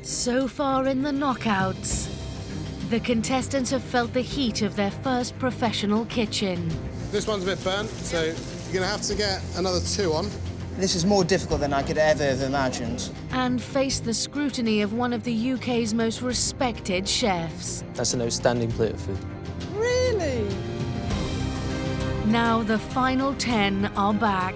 So far in the knockouts, the contestants have felt the heat of their first professional kitchen. This one's a bit burnt, so you're going to have to get another 2 on. This is more difficult than I could ever have imagined. And face the scrutiny of one of the UK's most respected chefs. That's an outstanding plate of food. Really? Now the final 10 are back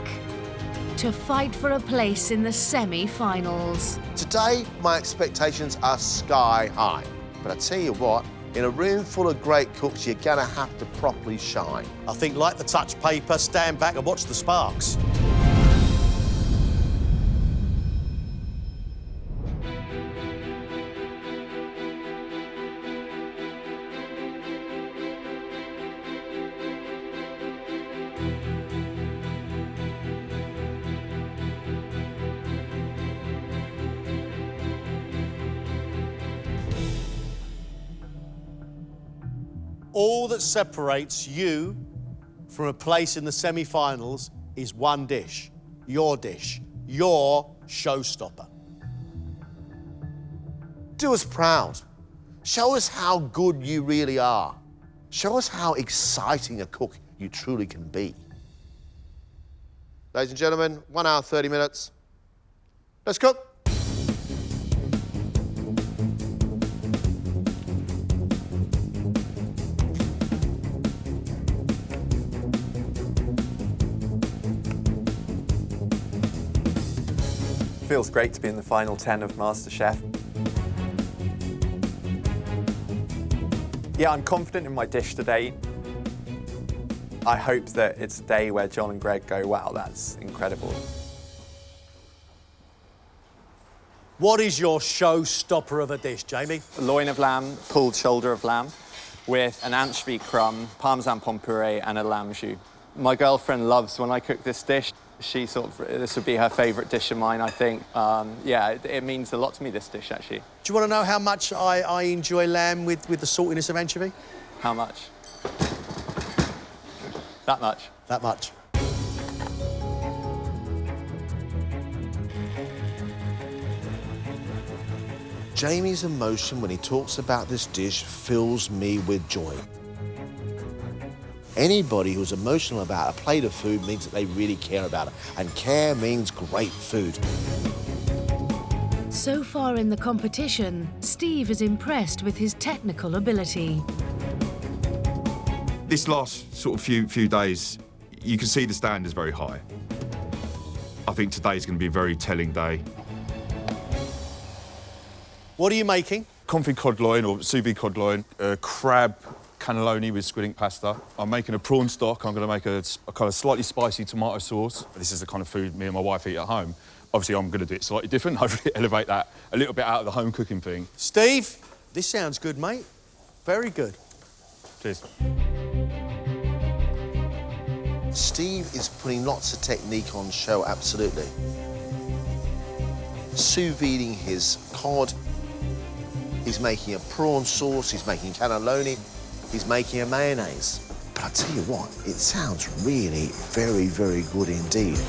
to fight for a place in the semi-finals. Today, my expectations are sky high. But I tell you what, in a room full of great cooks, you're gonna have to properly shine. I think, like the touch paper, stand back and watch the sparks. All that separates you from a place in the semi-finals is one dish, your showstopper. Do us proud. Show us how good you really are. Show us how exciting a cook you truly can be. Ladies and gentlemen, 1 hour, 30 minutes. Let's cook. Feels great to be in the final 10 of MasterChef. Yeah, I'm confident in my dish today. I hope that it's a day where John and Greg go, wow, that's incredible. What is your showstopper of a dish, Jamie? A loin of lamb, pulled shoulder of lamb, with an anchovy crumb, parmesan pomme puree, and a lamb jus. My girlfriend loves when I cook this dish. This would be her favourite dish of mine, I think. Yeah, it means a lot to me, this dish, actually. Do you want to know how much I enjoy lamb with the saltiness of anchovy? How much? That much? That much. Jamie's emotion when he talks about this dish fills me with joy. Anybody who's emotional about a plate of food means that they really care about it. And care means great food. So far in the competition, Steve is impressed with his technical ability. This last sort of few days, you can see the standards very high. I think today's going to be a very telling day. What are you making? Confit cod loin or sous vide cod loin, crab cannelloni with squid ink pasta. I'm making a prawn stock. I'm going to make a kind of slightly spicy tomato sauce. This is the kind of food me and my wife eat at home. Obviously, I'm going to do it slightly different, hopefully elevate that a little bit out of the home cooking thing. Steve, this sounds good, mate. Very good. Cheers. Steve is putting lots of technique on show, absolutely. Sous videing his cod. He's making a prawn sauce. He's making cannelloni. He's making a mayonnaise. But I tell you what, it sounds really very, very good indeed.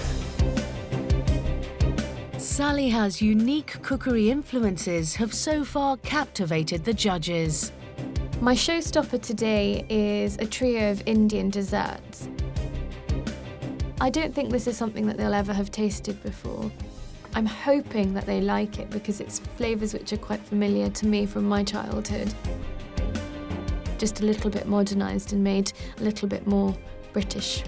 Saliha's unique cookery influences have so far captivated the judges. My showstopper today is a trio of Indian desserts. I don't think this is something that they'll ever have tasted before. I'm hoping that they like it because it's flavours which are quite familiar to me from my childhood. Just a little bit modernised and made a little bit more British.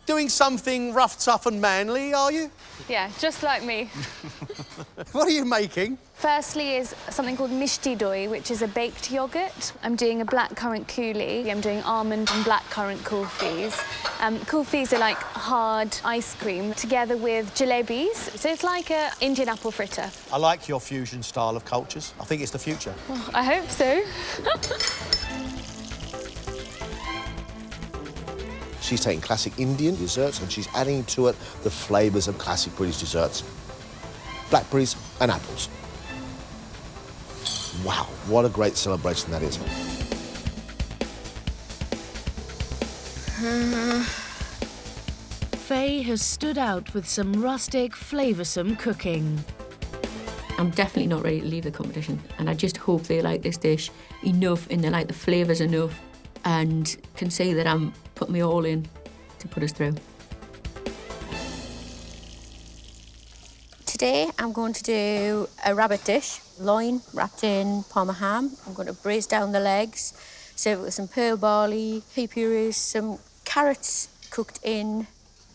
Doing something rough, tough and manly, are you? Yeah, just like me. What are you making? Firstly is something called mishti doi, which is a baked yoghurt. I'm doing a blackcurrant coulis. I'm doing almond and blackcurrant kulfis. Kulfis are like hard ice cream together with jalebis. So it's like an Indian apple fritter. I like your fusion style of cultures. I think it's the future. Well, I hope so. She's taking classic Indian desserts and she's adding to it the flavours of classic British desserts. Blackberries and apples. Wow, what a great celebration that is. Faye has stood out with some rustic, flavoursome cooking. I'm definitely not ready to leave the competition, and I just hope they like this dish enough and they like the flavours enough and can see that I'm putting me all in to put us through. Today I'm going to do a rabbit dish, loin wrapped in Parma ham. I'm going to braise down the legs, serve it with some pearl barley, pea purees, some carrots cooked in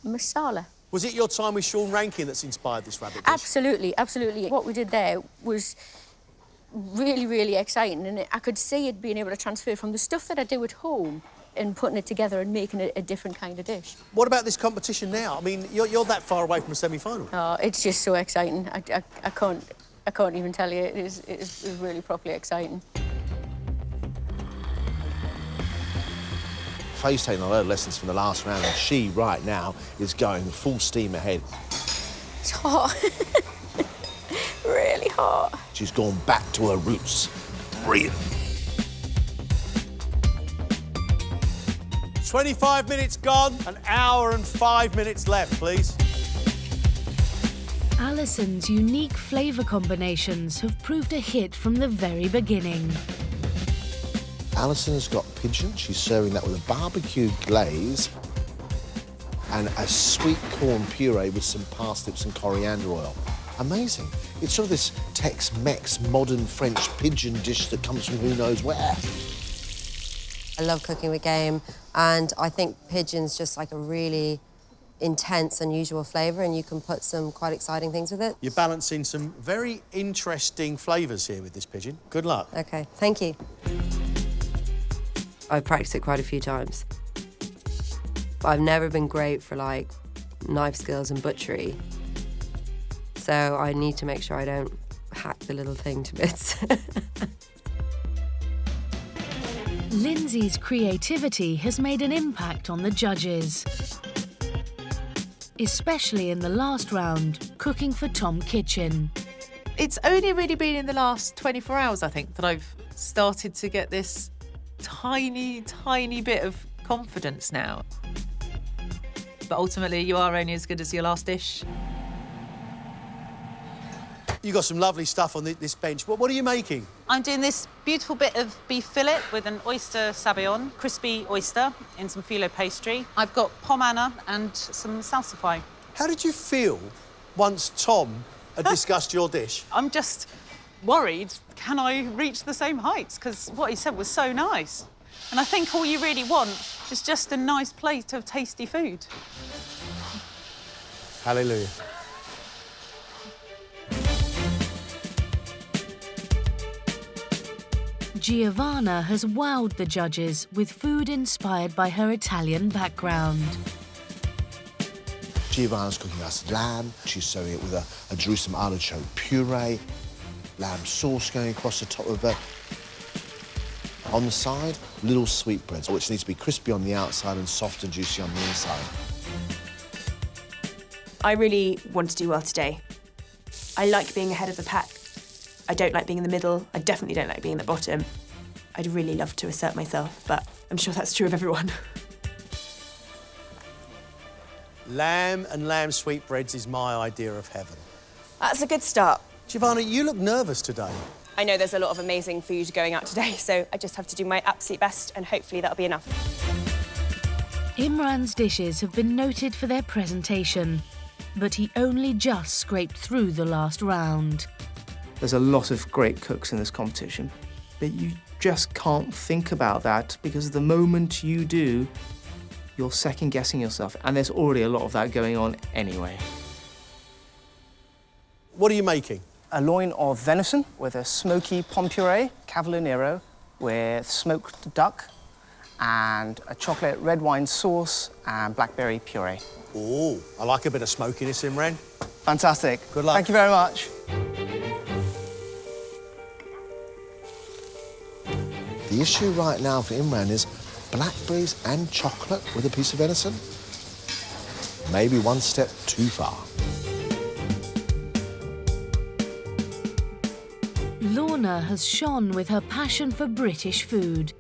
masala. Was it your time with Sean Rankin that's inspired this rabbit dish? Absolutely, absolutely. What we did there was really, really exciting, and I could see it being able to transfer from the stuff that I do at home and putting it together and making it a different kind of dish. What about this competition now? I mean, you're that far away from a semi-final. Oh, it's just so exciting. I can't even tell you. It is really properly exciting. Faye's taking a lot of lessons from the last round, and she, right now, is going full steam ahead. It's hot. Really hot. She's gone back to her roots. Brilliant. 25 minutes gone, an hour and 5 minutes left, please. Alison's unique flavour combinations have proved a hit from the very beginning. Alison has got pigeon. She's serving that with a barbecue glaze and a sweet corn puree with some parsnips and coriander oil. Amazing. It's sort of this Tex-Mex modern French pigeon dish that comes from who knows where. I love cooking with game, and I think pigeon's just like a really intense, unusual flavour, and you can put some quite exciting things with it. You're balancing some very interesting flavours here with this pigeon. Good luck. OK, thank you. I've practiced it quite a few times. But I've never been great for, like, knife skills and butchery. So I need to make sure I don't hack the little thing to bits. Lindsay's creativity has made an impact on the judges, especially in the last round, cooking for Tom Kitchen. It's only really been in the last 24 hours, I think, that I've started to get this tiny, tiny bit of confidence now. But ultimately, you are only as good as your last dish. You've got some lovely stuff on this bench. What are you making? I'm doing this beautiful bit of beef fillet with an oyster sabayon, crispy oyster in some phyllo pastry. I've got pomana and some salsify. How did you feel once Tom had discussed your dish? I'm just worried, can I reach the same heights? Because what he said was so nice. And I think all you really want is just a nice plate of tasty food. Hallelujah. Giovanna has wowed the judges with food inspired by her Italian background. Giovanna's cooking us lamb. She's serving it with a Jerusalem artichoke puree, lamb sauce going across the top of it. On the side, little sweetbreads, which needs to be crispy on the outside and soft and juicy on the inside. I really want to do well today. I like being ahead of the pack. I don't like being in the middle. I definitely don't like being at the bottom. I'd really love to assert myself, but I'm sure that's true of everyone. Lamb and lamb sweetbreads is my idea of heaven. That's a good start. Giovanna, you look nervous today. I know there's a lot of amazing food going out today, so I just have to do my absolute best, and hopefully that'll be enough. Imran's dishes have been noted for their presentation, but he only just scraped through the last round. There's a lot of great cooks in this competition, but you just can't think about that because the moment you do, you're second-guessing yourself, and there's already a lot of that going on anyway. What are you making? A loin of venison with a smoky pomme puree, Cavalier Nero, with smoked duck, and a chocolate red wine sauce and blackberry puree. Oh, I like a bit of smokiness, Imran. Fantastic. Good luck. Thank you very much. The issue right now for Imran is blackberries and chocolate with a piece of venison. Maybe one step too far. Lorna has shone with her passion for British food.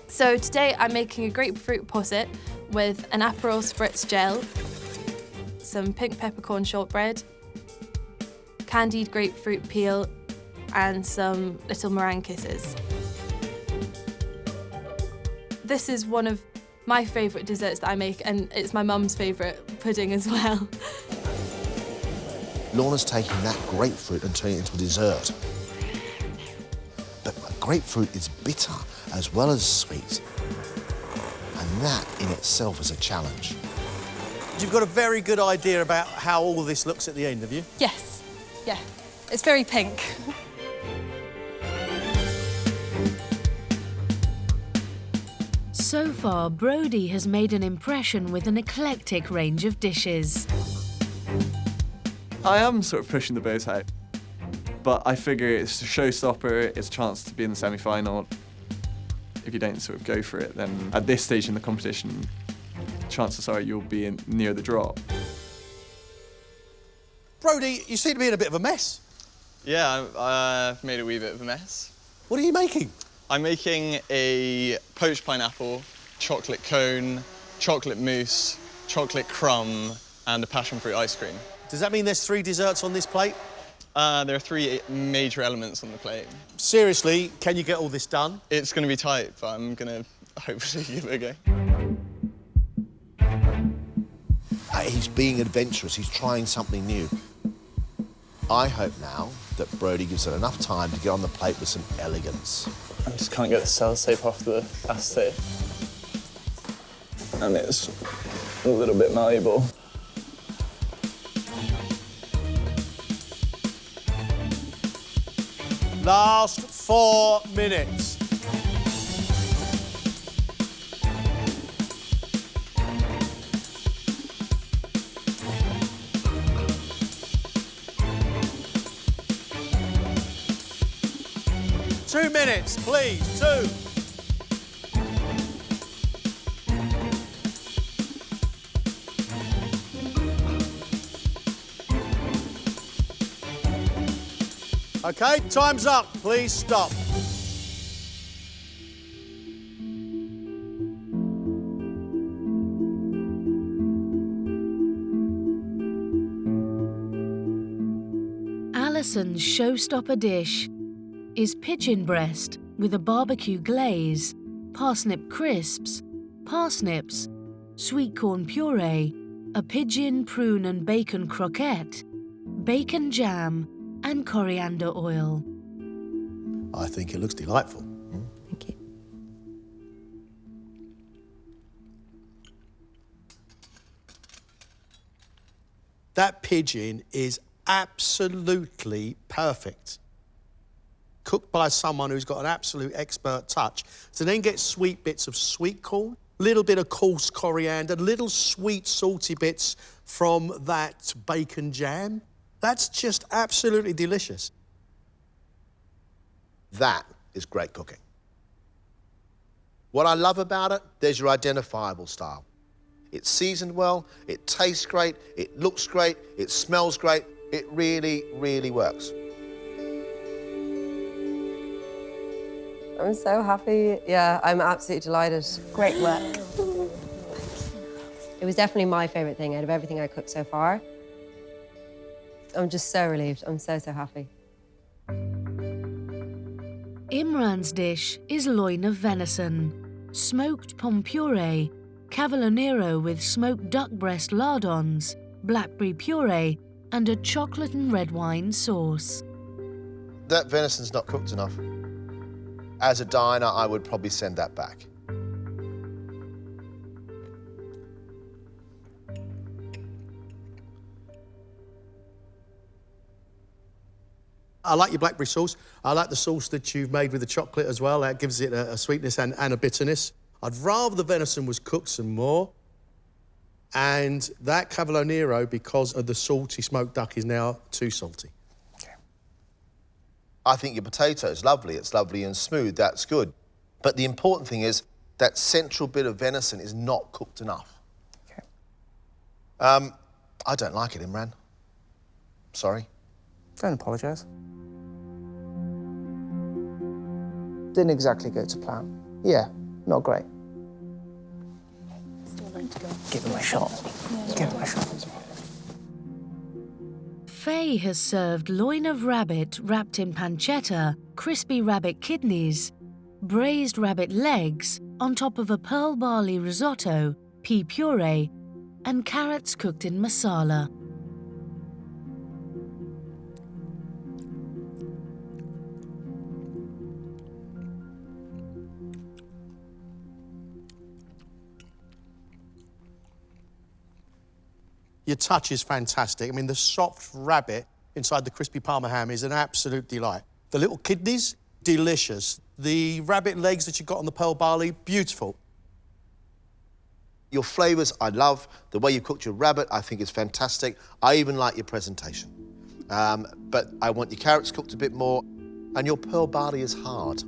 So today I'm making a grapefruit posset with an Aperol spritz gel, some pink peppercorn shortbread, candied grapefruit peel, and some little meringue kisses. This is one of my favourite desserts that I make, and it's my mum's favourite pudding as well. Lorna's taking that grapefruit and turning it into a dessert. But grapefruit is bitter as well as sweet. And that in itself is a challenge. You've got a very good idea about how all this looks at the end, have you? Yes, yeah, it's very pink. So far, Brodie has made an impression with an eclectic range of dishes. I am sort of pushing the boat out, but I figure it's a showstopper, it's a chance to be in the semi-final. If you don't sort of go for it, then at this stage in the competition, chances are you'll be near the drop. Brodie, you seem to be in a bit of a mess. Yeah, I've made a wee bit of a mess. What are you making? I'm making a poached pineapple, chocolate cone, chocolate mousse, chocolate crumb, and a passion fruit ice cream. Does that mean there's 3 desserts on this plate? There are 3 major elements on the plate. Seriously, can you get all this done? It's going to be tight, but I'm going to hopefully give it a go. He's being adventurous, he's trying something new. I hope now that Brodie gives it enough time to get on the plate with some elegance. I just can't get the sellotape off the acetate. And it's a little bit malleable. Last 4 minutes. Two minutes, please, 2. OK, time's up. Please stop. Alison's showstopper dish is pigeon breast with a barbecue glaze, parsnip crisps, parsnips, sweet corn puree, a pigeon, prune and bacon croquette, bacon jam, and coriander oil. I think it looks delightful. Thank you. That pigeon is absolutely perfect. Cooked by someone who's got an absolute expert touch. To then get sweet bits of sweet corn, little bit of coarse coriander, little sweet salty bits from that bacon jam. That's just absolutely delicious. That is great cooking. What I love about it, there's your identifiable style. It's seasoned well, it tastes great, it looks great, it smells great. It really, really works. I'm so happy. Yeah, I'm absolutely delighted. Great work. It was definitely my favourite thing out of everything I cooked so far. I'm just so relieved. I'm so, so happy. Imran's dish is loin of venison, smoked pom puree, cavallonero with smoked duck breast lardons, blackberry puree, and a chocolate and red wine sauce. That venison's not cooked enough. As a diner, I would probably send that back. I like your blackberry sauce. I like the sauce that you've made with the chocolate as well. That gives it a sweetness and a bitterness. I'd rather the venison was cooked some more. And that cavallonero, because of the salty smoked duck, is now too salty. Okay. I think your potato is lovely. It's lovely and smooth. That's good. But the important thing is that central bit of venison is not cooked enough. Okay. I don't like it, Imran. Sorry. Don't apologise. Didn't exactly go to plan. Yeah, not great. Still like to go. Give him a shot. Give him a shot. Faye has served loin of rabbit wrapped in pancetta, crispy rabbit kidneys, braised rabbit legs on top of a pearl barley risotto, pea puree, and carrots cooked in masala. Your touch is fantastic. I mean, the soft rabbit inside the crispy Parma ham is an absolute delight. The little kidneys, delicious. The rabbit legs that you got on the pearl barley, beautiful. Your flavours, I love. The way you cooked your rabbit, I think is fantastic. I even like your presentation. But I want your carrots cooked a bit more, and your pearl barley is hard.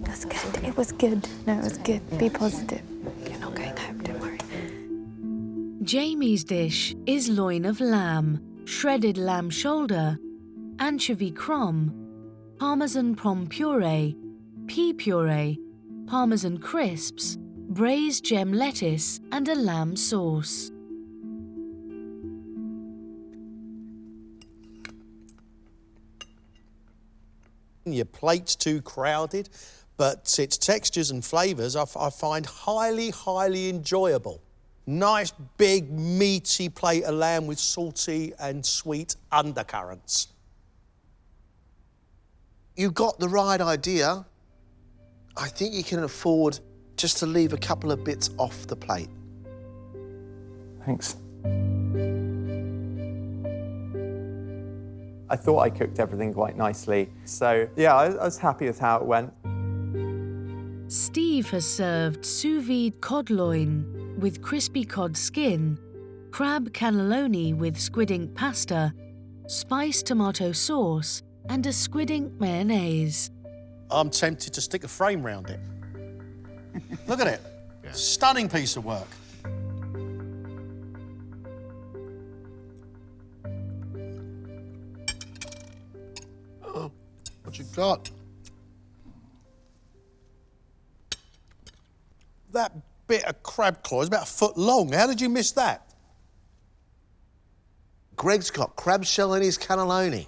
It was good. It was good. No, it was good. Be positive. You're not going home, don't worry. Jamie's dish is loin of lamb, shredded lamb shoulder, anchovy crumb, parmesan pom puree, pea puree, parmesan crisps, braised gem lettuce, and a lamb sauce. Your plate's too crowded, but its textures and flavours I find highly, highly enjoyable. Nice, big, meaty plate of lamb with salty and sweet undercurrents. You got the right idea. I think you can afford just to leave a couple of bits off the plate. Thanks. I thought I cooked everything quite nicely. So, yeah, I was happy with how it went. Steve has served sous vide cod loin with crispy cod skin, crab cannelloni with squid ink pasta, spiced tomato sauce, and a squid ink mayonnaise. I'm tempted to stick a frame round it. Look at it. Stunning piece of work. Oh, what you got? That bit of crab claw is about a foot long. How did you miss that? Greg's got crab shell in his cannelloni.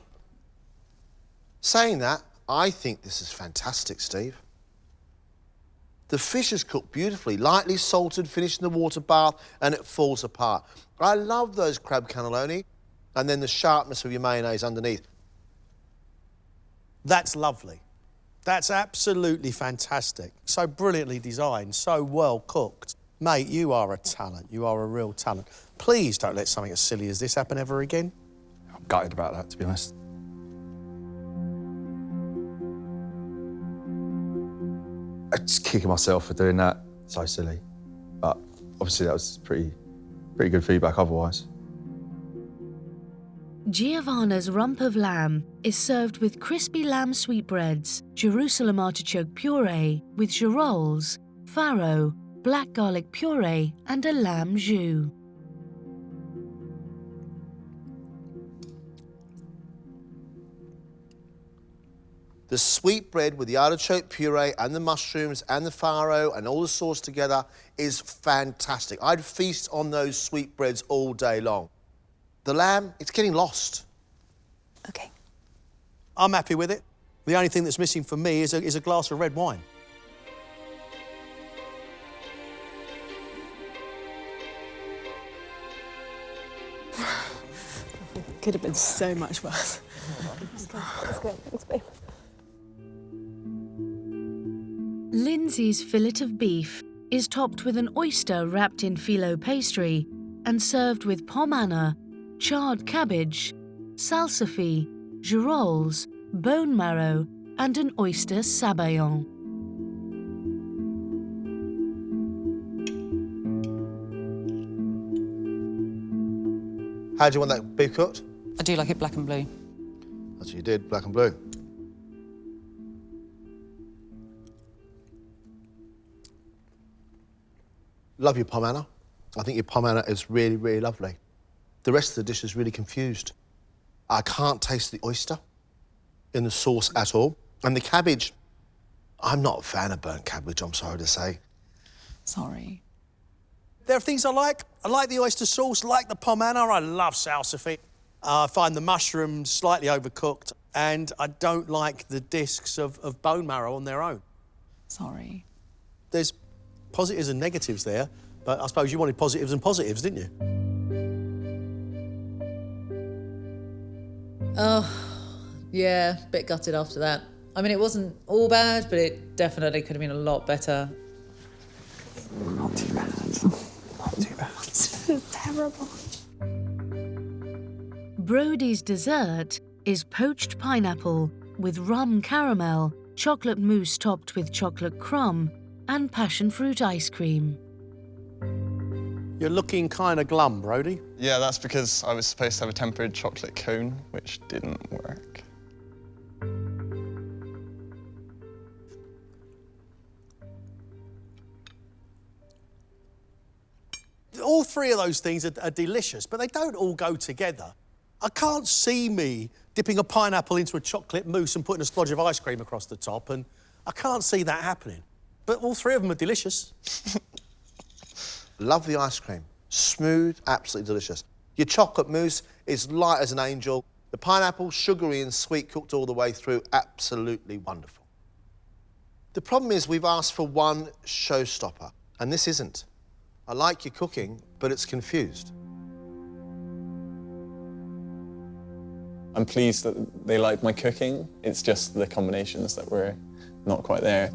Saying that, I think this is fantastic, Steve. The fish is cooked beautifully, lightly salted, finished in the water bath, and it falls apart. I love those crab cannelloni, and then the sharpness of your mayonnaise underneath. That's lovely. That's absolutely fantastic. So brilliantly designed, so well cooked. Mate, you are a talent. You are a real talent. Please don't let something as silly as this happen ever again. I'm gutted about that, to be honest. I'm just kicking myself for doing that. So silly. But obviously that was pretty good feedback otherwise. Giovanna's rump of lamb is served with crispy lamb sweetbreads, Jerusalem artichoke puree with girolles, farro, black garlic puree, and a lamb jus. The sweetbread with the artichoke puree and the mushrooms and the farro and all the sauce together is fantastic. I'd feast on those sweetbreads all day long. The lamb, it's getting lost. OK. I'm happy with it. The only thing that's missing for me is a glass of red wine. Could have been so much worse. Let's go. Thanks, babe. Lindsay's fillet of beef is topped with an oyster wrapped in phyllo pastry and served with pomme anna, charred cabbage, salsify, girolles, bone marrow, and an oyster sabayon. How do you want that beef cooked? I do like it black and blue. That's what you did, black and blue. Love your pomme anna. I think your pomme anna is really, really lovely. The rest of the dish is really confused. I can't taste the oyster in the sauce at all. And the cabbage, I'm not a fan of burnt cabbage, I'm sorry to say. Sorry. There are things I like. I like the oyster sauce, like the pomano. I love salsify. I find the mushrooms slightly overcooked, and I don't like the discs of bone marrow on their own. Sorry. There's positives and negatives there, but I suppose you wanted positives and positives, didn't you? Oh, yeah, bit gutted after that. I mean, it wasn't all bad, but it definitely could have been a lot better. Not too bad. Not too bad. It's terrible. Brodie's dessert is poached pineapple with rum caramel, chocolate mousse topped with chocolate crumb, and passion fruit ice cream. You're looking kind of glum, Brodie. Yeah, that's because I was supposed to have a tempered chocolate cone, which didn't work. All three of those things are delicious, but they don't all go together. I can't see me dipping a pineapple into a chocolate mousse and putting a splodge of ice cream across the top, and I can't see that happening. But all three of them are delicious. Love the ice cream. Smooth, absolutely delicious. Your chocolate mousse is light as an angel. The pineapple, sugary and sweet, cooked all the way through, absolutely wonderful. The problem is we've asked for one showstopper, and this isn't. I like your cooking, but it's confused. I'm pleased that they like my cooking. It's just the combinations that were not quite there.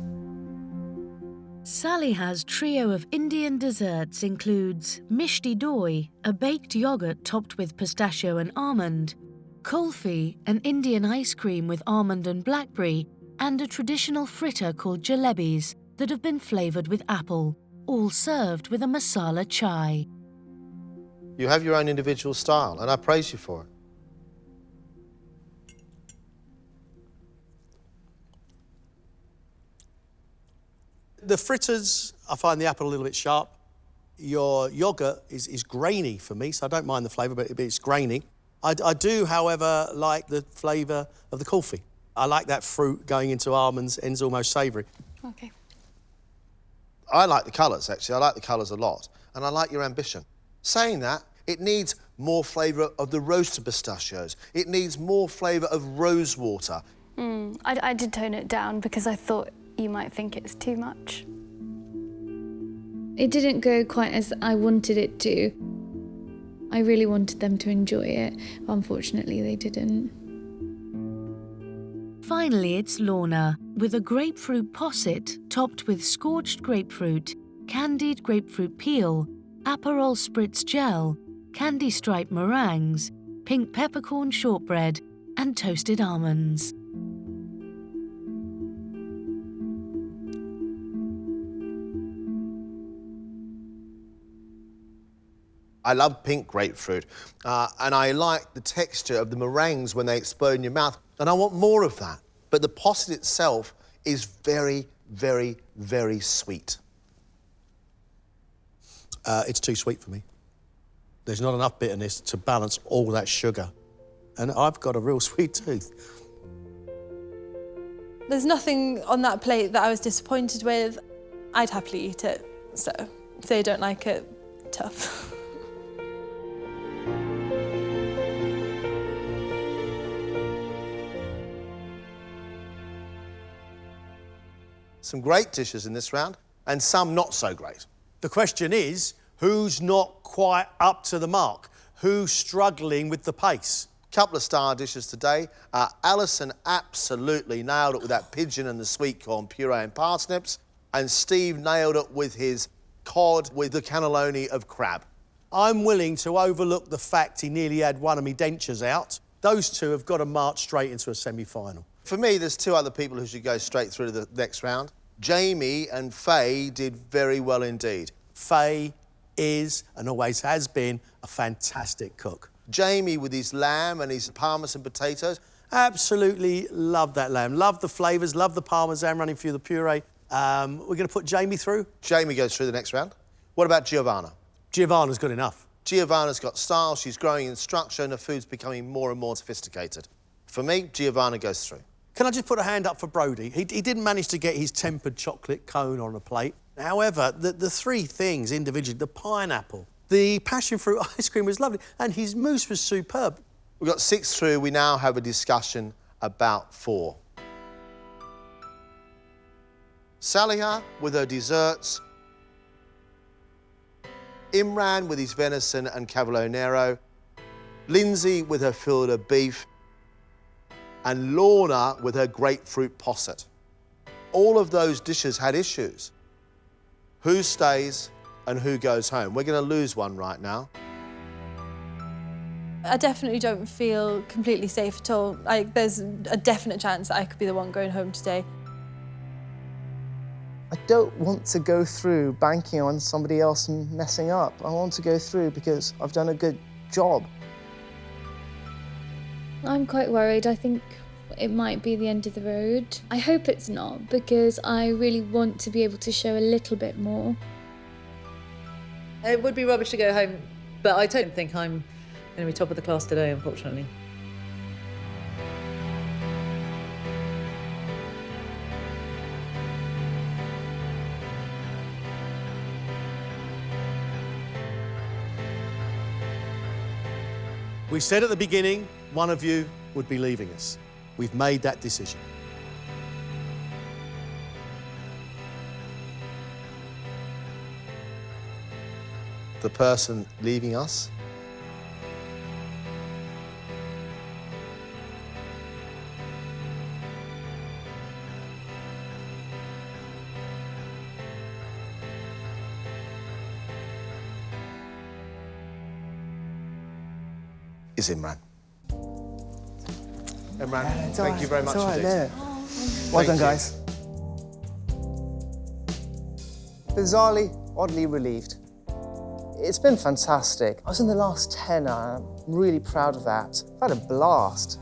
Saliha's trio of Indian desserts includes mishti doi, a baked yogurt topped with pistachio and almond, kulfi, an Indian ice cream with almond and blackberry, and a traditional fritter called jalebis that have been flavoured with apple, all served with a masala chai. You have your own individual style, and I praise you for it. The fritters, I find the apple a little bit sharp. Your yoghurt is grainy for me, so I don't mind the flavour, but it's grainy. I do, however, like the flavour of the kulfi. I like that fruit going into almonds, ends almost savoury. OK. I like the colours, actually. I like the colours a lot, and I like your ambition. Saying that, it needs more flavour of the roasted pistachios. It needs more flavour of rose water. I did tone it down because I thought you might think it's too much. It didn't go quite as I wanted it to. I really wanted them to enjoy it, but unfortunately they didn't. Finally, it's Lorna, with a grapefruit posset topped with scorched grapefruit, candied grapefruit peel, Aperol spritz gel, candy stripe meringues, pink peppercorn shortbread, and toasted almonds. I love pink grapefruit, and I like the texture of the meringues when they explode in your mouth, and I want more of that. But the posset itself is very, very, very sweet. It's too sweet for me. There's not enough bitterness to balance all that sugar, and I've got a real sweet tooth. There's nothing on that plate that I was disappointed with. I'd happily eat it, so if they don't like it, tough. Some great dishes in this round, and some not so great. The question is, who's not quite up to the mark? Who's struggling with the pace? Couple of star dishes today. Alison absolutely nailed it with that pigeon and the sweet corn puree and parsnips, and Steve nailed it with his cod with the cannelloni of crab. I'm willing to overlook the fact he nearly had one of me dentures out. Those two have got to march straight into a semi-final. For me, there's two other people who should go straight through to the next round. Jamie and Faye did very well indeed. Faye is, and always has been, a fantastic cook. Jamie with his lamb and his parmesan potatoes. Absolutely love that lamb. Love the flavours, love the parmesan running through the puree. We're going to put Jamie through. Jamie goes through the next round. What about Giovanna? Giovanna's good enough. Giovanna's got style, she's growing in structure, and her food's becoming more and more sophisticated. For me, Giovanna goes through. Can I just put a hand up for Brodie? He didn't manage to get his tempered chocolate cone on a plate. However, the three things individually, the pineapple, the passion fruit ice cream was lovely, and his mousse was superb. We've got 6 through. We now have a discussion about 4. Saliha with her desserts. Imran with his venison and cavolo nero. Lindsay with her filet of beef. And Lorna with her grapefruit posset. All of those dishes had issues. Who stays and who goes home? We're going to lose one right now. I definitely don't feel completely safe at all. There's a definite chance that I could be the one going home today. I don't want to go through banking on somebody else and messing up. I want to go through because I've done a good job. I'm quite worried. I think it might be the end of the road. I hope it's not, because I really want to be able to show a little bit more. It would be rubbish to go home, but I don't think I'm going to be top of the class today, unfortunately. We said at the beginning, one of you would be leaving us. We've made that decision. The person leaving us is Imran. Imran, thank you very much indeed. Well done, guys. Bizarrely, oddly relieved. It's been fantastic. I was in the last 10, and I'm really proud of that. I've had a blast.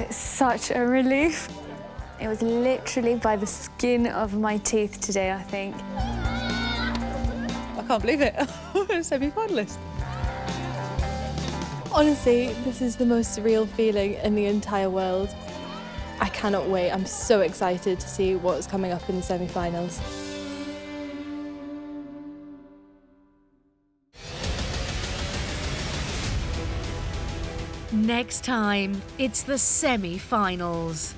It's such a relief. It was literally by the skin of my teeth today, I think. I can't believe it. I'm a semi-finalist. Honestly, this is the most surreal feeling in the entire world. I cannot wait. I'm so excited to see what's coming up in the semi-finals. Next time, it's the semi-finals.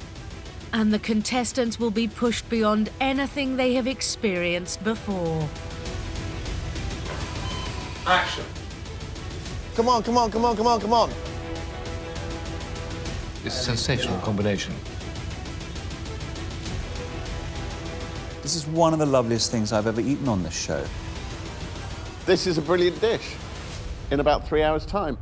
And the contestants will be pushed beyond anything they have experienced before. Action. Come on, come on, come on, come on, come on. It's a sensational combination. This is one of the loveliest things I've ever eaten on this show. This is a brilliant dish in about 3 hours' time.